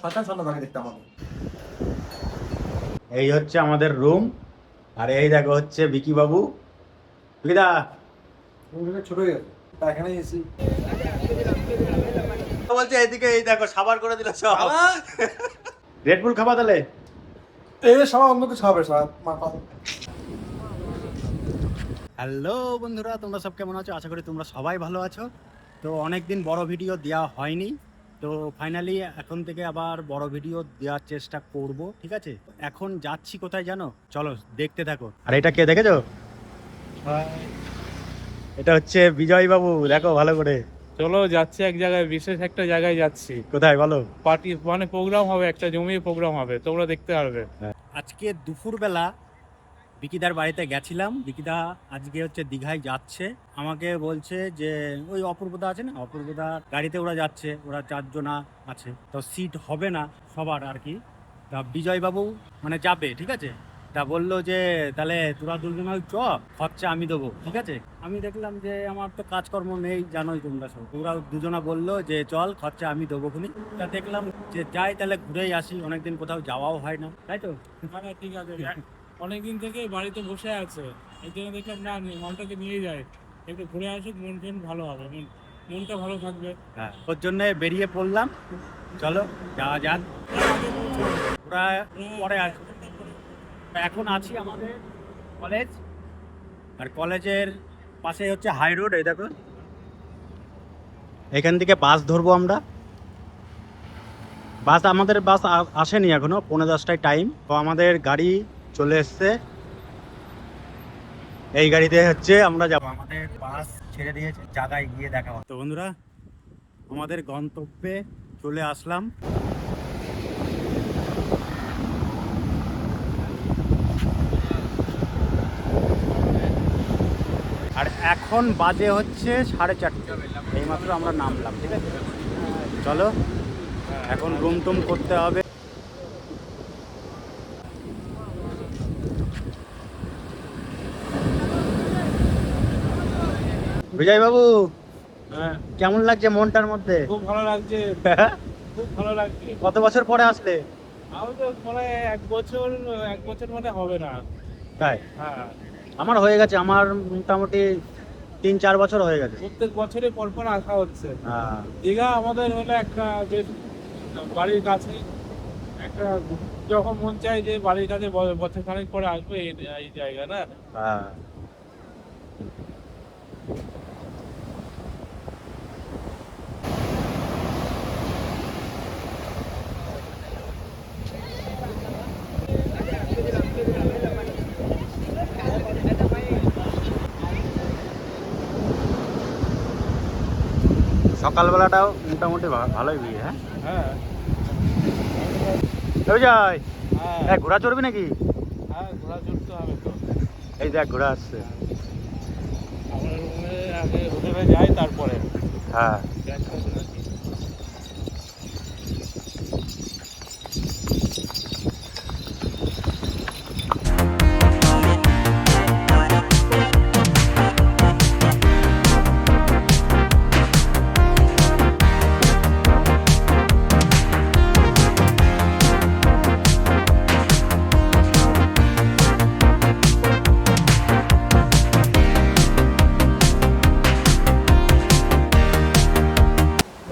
শয়তান শয়তান লাগে দেখতে আমাকে। এই হচ্ছে আমাদের রুম, আর এই দেখো হচ্ছে বিকি বাবু। বিকিদা রুমটা ছোট হয়ে গেছে, পায়খানা এসি। বলছে এদিকে, এই দেখো সাবার করে দিল সব। রেডবুল খাবা তাহলে? এই সবাই অন্য কিছু হবে সব মাথা। হ্যালো বন্ধুরা, তোমরা সব কেমন আছো? আশা করি তোমরা সবাই ভালো আছো। তো অনেকদিন বড় ভিডিও দেওয়া হয়নি, তো ফাইনালি এখন থেকে আবার বড় ভিডিও দেওয়ার চেষ্টা করব, ঠিক আছে? এখন যাচ্ছি কোথায় জানো? চলো দেখতে থাকো। আর এটা কে দেখেছো? এটা হচ্ছে বিজয় বাবু, দেখো ভালো করে। চলো যাচ্ছি এক জায়গায়, বিশেষ একটা জায়গায় যাচ্ছি। কোথায় বলো? পার্টি মানে প্রোগ্রাম হবে, একটা জমিয়ে প্রোগ্রাম হবে, তোমরা দেখতে পারবে। আজকে দুপুরবেলা বিকিদার বাড়িতে গেছিলাম। বিকিদা আজকে হচ্ছে দীঘায় যাচ্ছে। আমাকে বলছে যে ওই অপূর্বদা আছে না, অপূর্বদার গাড়িতে ওরা যাচ্ছে, ওরা 4 জনা আছে, তো সিট হবে না সবার আর কি। তা বিজয়বাবু মানে যাবে, ঠিক আছে? তা বললো যে তাহলে তোরা দুজন ওই চ, খরচা আমি দেবো, ঠিক আছে? আমি দেখলাম যে আমার তো কাজকর্ম নেই, জানোই তোমরা সব। ওরা দুজনা বললো যে চল খরচা আমি দেবো খুনি। তা দেখলাম যে যাই তাহলে ঘুরেই আসি, অনেকদিন কোথাও যাওয়াও হয় না, তাই তো? হ্যাঁ ঠিক আছে, অনেকদিন থেকে বাড়িতে বসে আছে, এই জন্য দেখলাম না মনটাকে নিয়ে যায়, একটু ঘুরে আসুক, মন টন ভালো হবে, মনটা ভালো থাকবে। হ্যাঁ, ওর জন্য বেরিয়ে পড়লাম। চলো যাওয়া যাক। ওরা পরে আসবে। এখন আছি আমাদের কলেজ, আর কলেজের পাশে হচ্ছে হাই রোড। এই দেখো, এখান থেকে বাস ধরবো আমরা। আমাদের বাস আসেনি এখনো, 9:45টায় টাইম। তো আমাদের গাড়ি চলে এসছে, এই গাড়িতে হচ্ছে আমরা যাবো। আমাদের বাস ছেড়ে দিয়েছে, জায়গায় গিয়ে দেখা হবে। তো বন্ধুরা, আমাদের গন্তব্যে চলে আসলাম। আর এখন বাজে হচ্ছে 4:30, এইমাত্র আমরা নামলাম, ঠিক আছে? চলো এখন রুম টুম করতে হবে। বিজয় বাবু, হ্যাঁ, কেমন লাগছে মনটার মধ্যে? খুব ভালো লাগছে, খুব ভালো লাগছে। কত বছর পরে আসলে? আমি তো মনে হয় এক বছর মানে হবে না। তাই? হ্যাঁ, আমার হয়ে গেছে, আমার মোটামুটি 3-4 বছর হয়ে গেছে। প্রত্যেক বছরে পরপর আসা হচ্ছে। হ্যাঁ। দীঘা আমাদের হলো একটা বেশ বাড়ির কাছে, একটা যখন মন চায় যে বাড়ির কাছে বছর খানেক পরে আসবে, এই জায়গা না। হ্যাঁ। সকালবেলাটাও মোটামুটি ভালোই ভিড়। হ্যাঁ হ্যাঁ যাই। হ্যাঁ ঘোড়া চড়বি নাকি? হ্যাঁ, ঘোরা চড়তে হবে তো। এই দেখ ঘোড়া আসছে। আমরা রুমে আগে হোটেলে যাই, তারপরে হ্যাঁ।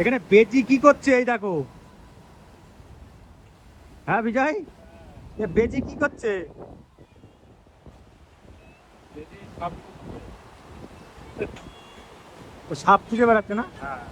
এখানে বেজি কি করছে? এই দেখো। হ্যাঁ বিজয়, বেজি কি করছে? ও সাপ খুঁজে বেড়াচ্ছে না? হ্যাঁ,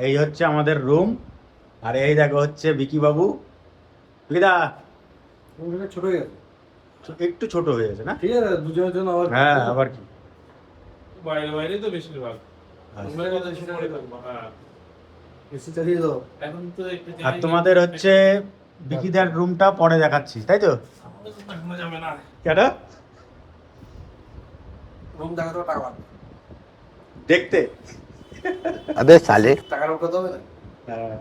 এই হচ্ছে আমাদের রুম, আর এই দেখো হচ্ছে বিকি বাবু। বিকিদা রুমটা ছোট হয়ে গেছে, একটু ছোট হয়ে গেছে না? ঠিক আছে দুজনের জন্য আবার। হ্যাঁ, আবার কি। বাইরে বাইরে তো বেশিরভাগ আচ্ছা। রুমের কথা শুনে পড়ে থাকবো। হ্যাঁ, এসি চালিয়ে দাও। এখন তো একটু আর যাই, তোমাদের হচ্ছে বিকিদার রুমটা পরে দেখাচ্ছি, তাই তো? আমাদের তো দেখানো যাবে না। কেন? রুম দেখাতে টাকা লাগবে, দেখতে। अबे साले টাকার উপর হবে না। হ্যাঁ।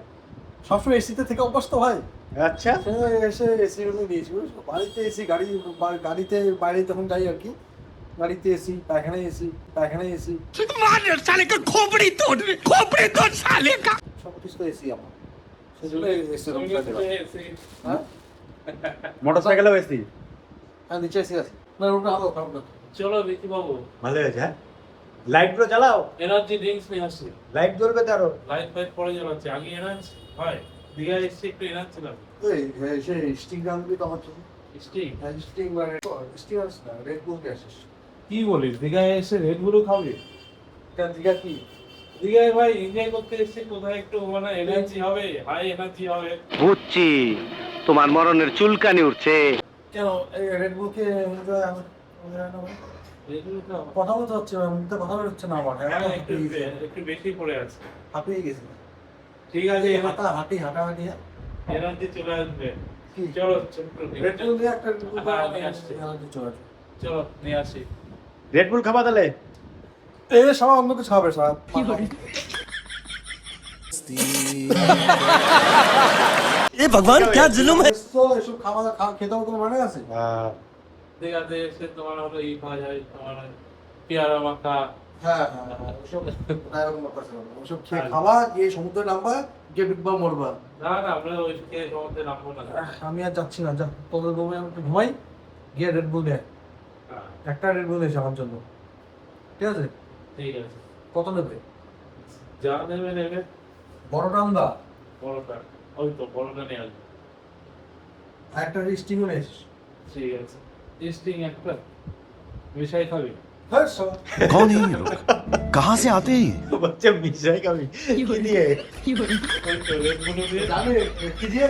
সবসময় এসিতে থেকে অভ্যস্ত হয়। আচ্ছা, সে এসে এসি রুমে দিয়েছি, বুঝছো? বাড়িতে এসি, গাড়িতে বাইরে যখন যাই আর কি, গাড়িতে এসি, পায়খানায় এসি, সব কিছু তো এসি আমার, সেজন্য এসি রুম হ্যাঁ। মোটরসাইকেলও এসি। হ্যাঁ নিচে এসি আছে, না রুমটা ভালো, খারাপ না। চলো বিকি বাবু, ভালো হয়েছে। হ্যাঁ, লাইটগুলো চালাও, এনার্জি ড্রিঙ্কস নিয়ে আসছি। লাইট জ্বলবে তো আরো। লাইট ফাইট পরে জ্বালাচ্ছে, আগে এনার্জি হয়। দীঘায় এসছি একটু এনার্জি ছিল। এই সেই স্টিং রাখবি তো আমার জন্য। স্টিক স্টিং মানে স্টিং আছে না, রেড বুল কে আসিস। কি বলিস, দীঘায় এসে রেড বুলও খাবি? কেন দীঘা কি? দীঘায় ভাই এনজয় করতে এসেছি, কোথায় একটু মানে এনার্জি হবে, হাই এনার্জি হবে। বুঝছি তোমার মরণের চুলকানি উঠছে। কেন এই রেড বুল কে রেড বুল খাও? কথা বলতে হচ্ছে, মুখে কথা বেরোচ্ছে না আমার, হ্যাঁ, একটু বেশি পড়ে আছে। হাঁপিয়ে গেছি। ঠিক আছে, হাঁটাহাঁটি এনার্জি চলে আসবে। কি? চলো ছোট্ট রেড বুল দিয়ে একটা হ্যাঁ, নিয়ে আসছি। চলে আসে। চলো নিয়ে আসি। রেড বুল খাবা তাহলে? এ সবাই অন্য কিছু হবে সব। এ ভগবান क्या जुल्म है। এসব খেতে হবে কোনো মানে আছে? দীঘাতে এসে তোমার হলো খাওয়া যায়, তোমার পেয়ারা মাখা। হ্যাঁ ওসব খেয়ে খাওয়া, গিয়ে সমুদ্রে নামবা, গিয়ে ডুববা মরবা। না আমরা ওই খেয়ে সমুদ্রে নামবো না। আমি আর যাচ্ছি না, যা তোদের রুমে আমি ঘুমাই, গিয়ে রেড বুল দেয়, হ্যাঁ, একটা রেড বুল এসে আমার জন্য, ঠিক আছে? ঠিক আছে, কত নেবে? যা নেবে নেবে। বড়টা আন্দা, বড়টা, ওই তো বড়টা নিয়ে আসবে। আর একটা স্টিং এস। ঠিক আছে, স্টিং একটা মিশাই খাবি? হ্যাঁ সব कौन है ये लोग कहाँ से आते हैं ये? বলছে মিশাই খাবি কি দিয়ে? ওই তো রেড ব্লু দিয়ে। জানে কি দিয়ে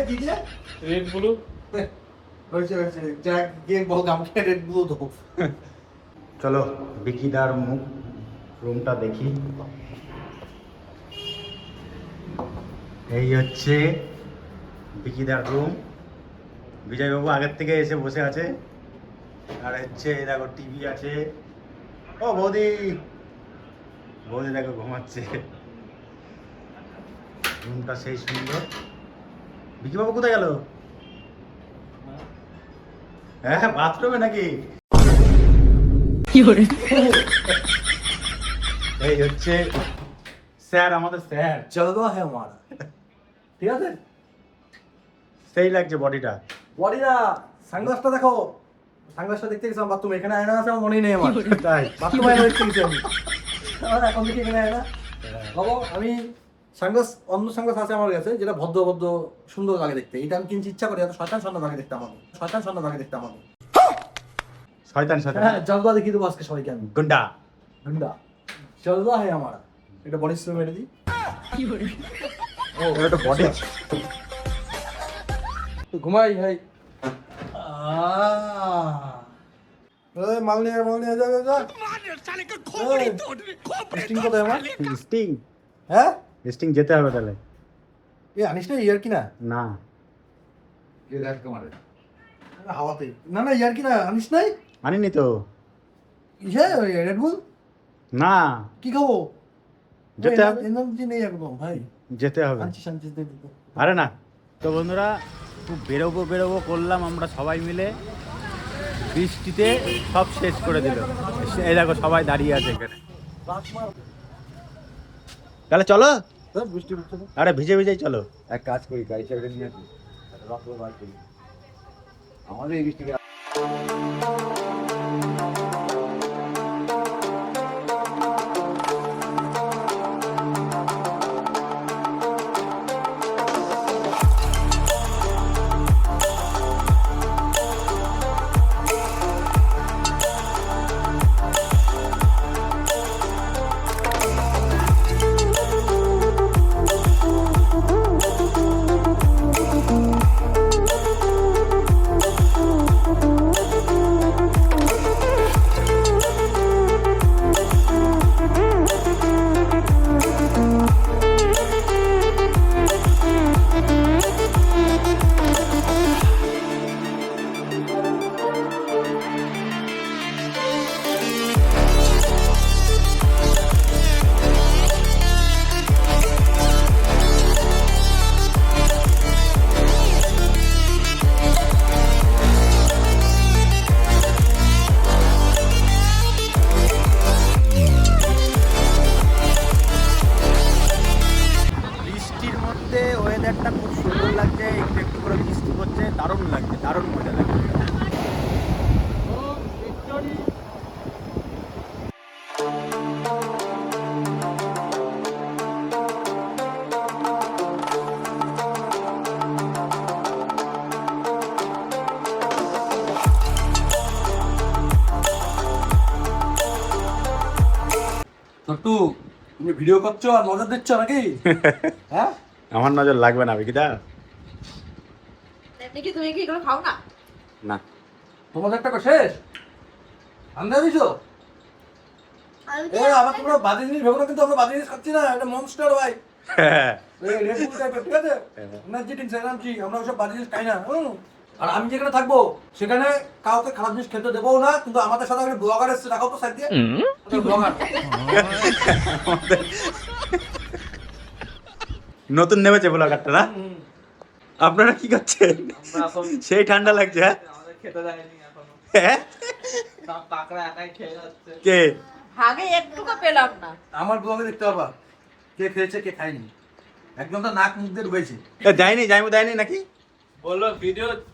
রেড ব্লু হয়েছে যা গিয়ে বল আমাকে রেড বুল দেবো। চলো বিকিদার মুখ রুমটা দেখি। এই হচ্ছে বিকিদার রুম। বিজয়বাবু আগের থেকে এসে বসে আছে, আর হচ্ছে এই দেখো টিভি আছে। ও বৌদি, বৌদি দেখো ঘুমাচ্ছে। রুমটা সেই সুন্দর। বিকিবাবু কোথায় গেল? হ্যাঁ বাথরুমে নাকি? এই হচ্ছে স্যার, আমাদের স্যার। জলদা হ্যাঁ আমার, ঠিক আছে? সেই লাগছে বডিটা। বডি না, সানগ্লাসটা দেখো, সানগ্লাসটা দেখতে গেছিলাম বাথরুমে, এখানে আয়না আছে আমার মনেই নেই আমার। তাই? বাথরুমে আয়না দেখতে গেছি আমি, এখন দেখি এখানে আয়না। বাবা আমি সানগ্লাস, অন্য সানগ্লাস আছে আমার কাছে, যেটা ভদ্র ভদ্র সুন্দর লাগে দেখতে, এটা আমি কিনছি ইচ্ছা করে, এত শয়তান শয়তান লাগে দেখতে আমাকে, শয়তান শয়তান লাগে দেখতে আমাকে। শয়তান শয়তান। হ্যাঁ জলদা দেখিয়ে দেবো আজকে সবাইকে আমি। গুন্ডা। গুন্ডা জলদা হ্যাঁ আমার, এটা বডি স্প্রে মেরে দিই। ও এটা বডি। ঘুমাই ভাই। মাল নিয়ে যা যা যা। স্টিং কোথায় আমার? স্টিং, হ্যাঁ স্টিং যেতে হবে তাহলে। এ আনিস না ইয়ার কি না? না হাওয়াতে না না ইয়ার কি না আনিস নাই? আনিনি তো। ইয়ে রেড বুল না, কি খাবো? যেতে হবে। এনার্জি নেই একদম ভাই। যেতে হবে। আনছিস দে দিতে। আরে না। তো বন্ধুরা খুব বেরোবো করলাম আমরা সবাই মিলে, বৃষ্টিতে সব শেষ করে দিল। এই দেখো সবাই দাঁড়িয়ে আছে এখানে। তাহলে চলো। বৃষ্টি হচ্ছে না। আরে ভিজে ভিজেই চলো। এক কাজ করি, গাড়ি চাবিটা নিয়ে আসি, রক্ত বার করি আমাদের এই বৃষ্টি। সুন্দর লাগছে, একটু একটু করে বৃষ্টি হচ্ছে, দারুণ লাগছে, দারুণ মজা লাগছে। ছোট্টু, তুমি ভিডিও করছো আর নজর দিচ্ছ নাকি? হ্যাঁ, আমার নজর লাগবে না বিকিদা। এমনি কি তুমি কি এগুলো খাও না? না, তোমাদের একটা শেষ আন্দাজ দিছো? এ আমার তোমরা বাজে জিনিস ভেবো না, কিন্তু আমরা বাজে জিনিস খাচ্ছি না, এটা মনস্টার ভাই, এই রেড বুল টাইপের, ঠিক আছে? এনার্জি ড্রিঙ্কস, এনার্জি, আমরা ওসব বাজে জিনিস খাই না। আর আমি যেখানে থাকবো সেখানে কাউকে খারাপ জিনিস খেতে দেবো না, কিন্তু আমাদের সাথে একটা ব্লগার এসেছে, দেখাও তো সাইড দিয়ে ব্লগার। নতুন নেমেছে ব্লগারটা না? আপনারা কি করছেন? সেই ঠান্ডা লাগছে, হ্যাঁ? খেতে দেয়নি এখনো, হ্যাঁ? সব কাকড়া একাই খেয়ে যাচ্ছে। কে? আগে একটুকু পেলাম না। আমার ব্লগে দেখতে পারবা কে খেয়েছে কে খায়নি, একদম তো নাক মুখ দিয়ে ঢুকেছে। এ, দেয়নি, জাইমু দেয়নি নাকি? বললো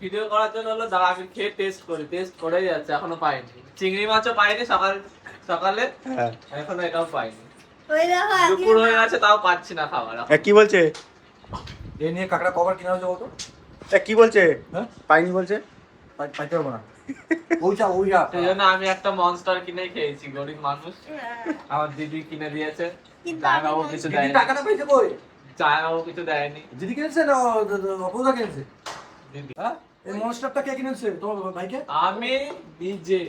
ভিডিও করার জন্য হলো, দাঁড়া আমি খেয়ে টেস্ট করি, টেস্ট করেই যাচ্ছে, এখনো পাইনি। চিংড়ি মাছও পাইনি সকালে, হ্যাঁ। এখনো এটাও পাইনি। ওই দেখো দুপুর হয়ে গেছে তাও পাচ্ছি না খাবার। এ, কি বলছে? এই নিয়ে কাকড়া কভার কিনা হয়েছে বলতো? এ, কি বলছে? হ্যাঁ, পাইনি বলছে? পাইতে পারবো না। ওইটা ওইটা সেই জন্য আমি একটা মনস্টার কিনে খেয়েছি, গরিব মানুষ। আমার দিদি কিনে দিয়েছে, জামাইবাবু কিছু দিদি দেয়নি, টাকাটা পেয়েছে কই? জামাইবাবু কিছু দেয়নি। দিদি কিনেছে না অপূজা কিনেছে? দিদি, হ্যাঁ, এই মনস্টারটা কে কিনেছে তোমার ভাইকে? আমি নিজে।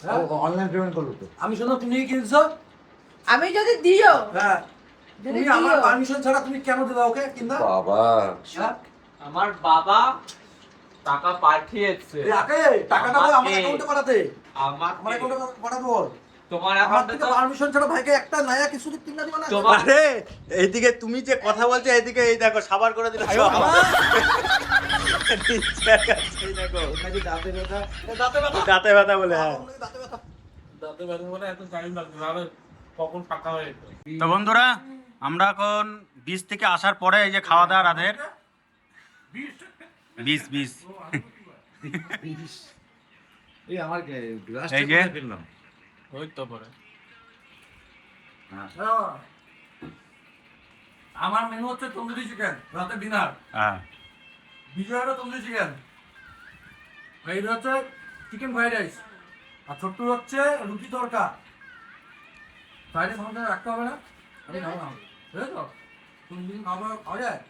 হ্যাঁ? অনলাইন পেমেন্ট করলো তো। আমি শুনলাম তুমি কিনছো। আমি যদি দিও, হ্যাঁ, যদি তুমি আমার দিও। পারমিশন ছাড়া তুমি কেন দিলা ওকে কিনা? বাবা, হ্যাঁ, আমার বাবা টাকা পাঠিয়েছে এই আকে টাকাটা বল আমার আমাকে। অ্যাকাউন্টে পাঠাতে, আমার আমাকে। অ্যাকাউন্টে পাঠাতে বল। তোমার আমার অ্যাকাউন্টে থেকে পারমিশন ছাড়া ভাইকে একটা নয়া কিছু কিনা দিবা না? তোমার আরে এইদিকে তুমি যে কথা বলছো, এইদিকে এই দেখো সাবার করে দিল সব। এই দেখো, নাকি দাঁতে ব্যথা? দাঁতে ব্যথা বলে, হ্যাঁ। দাঁতে ব্যথা। দাঁতে ব্যথা বলে এত টাইম লাগবে, নাহলে কখন ফাঁকা হয়ে যেত। তো বন্ধুরা, আমরা এখন বীজ থেকে আসার পরে এই যে খাওয়া দাওয়া রাতের বিষ এই আমার গ্লাসটা এই যে। কোথায় ফেললাম? ওই তো পরে হ্যাঁ। আমার মেনু হচ্ছে তন্দুরি চিকেন, রাতে ডিনার। হ্যাঁ, বিজয়েরও তন্দুরি চিকেন, এইটা হচ্ছে চিকেন ফ্রাইড রাইস, আর ছোট্টুর হচ্ছে রুটি তড়কা। ফ্রাইড রাইস আমাদের রাখতে হবে না, আমি খাবো না, বুঝেছো? তুমি যদি খাওয়া খাওয়া যায়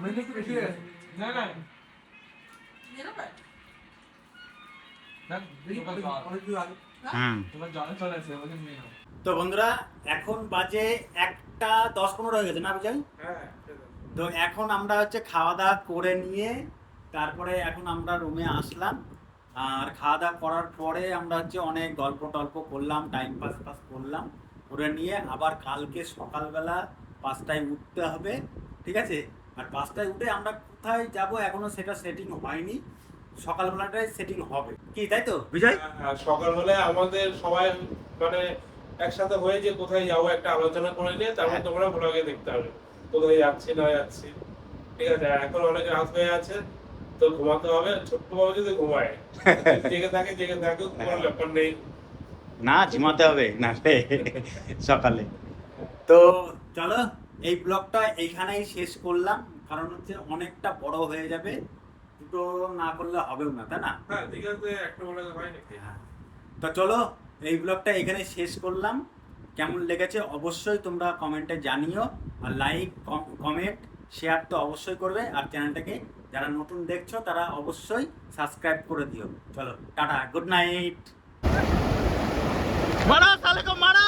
মেনু একটু বেশি হয়ে গেছে। না না অনেক দূর আগে। হুম। তোমার জলে চলে এসে ওখানে নিয়ে নাও। তো বন্ধুরা, এখন বাজে 1:10-15 হয়ে গেছে না বিজয়? হ্যাঁ, তো এখন আমরা হচ্ছে খাওয়া দাওয়া করে নিয়ে তারপরে এখন আমরা রুমে আসলাম। আর খাওয়া দাওয়া করার পরে আমরা হচ্ছে অনেক গল্প টল্প করলাম, টাইম পাস করলাম, করে নিয়ে আবার কালকে সকালবেলা 5টায় উঠতে হবে, ঠিক আছে? আর 5টায় উঠে আমরা কোথায় যাব এখনো সেটা সেটিং হয়নি, সকালবেলাটাই সেটিং হবে, কি তাই তো বিজয়? আর সকালবেলায় আমাদের সবাই মানে একসাথে হয়ে যে কোথায় যাবো একটা আলোচনা করে নিয়ে তারপর তোমরা ব্লগে দেখতে হবে কোথায় যাচ্ছি না যাচ্ছি, ঠিক আছে? আর এখন অনেক রাত হয়ে আছে, তো ঘুমাতে হবে। ছোট্ট বাবু যদি ঘুমায়, জেগে থাকে কোনো ব্যাপার নেই। না, ঝিমাতে হবে না সকালে। তো চলো, এই ব্লগটা এইখানেই শেষ করলাম, কারণ হচ্ছে অনেকটা বড় হয়ে যাবে, দুটো না করলে হবেও না, তাই না? হ্যাঁ, ঠিক আছে, একটা বলে হয় নাকি? তো চলো, এই ব্লগটা এখানে শেষ করলাম। কেমন লেগেছে অবশ্যই তোমরা কমেন্টে জানিও, আর লাইক কমেন্ট শেয়ার তো অবশ্যই করবে, আর চ্যানেলটাকে যারা নতুন দেখছো তারা অবশ্যই সাবস্ক্রাইব করে দিও। চলো টাটা, গুড নাইট। মারা সালে কো মারা।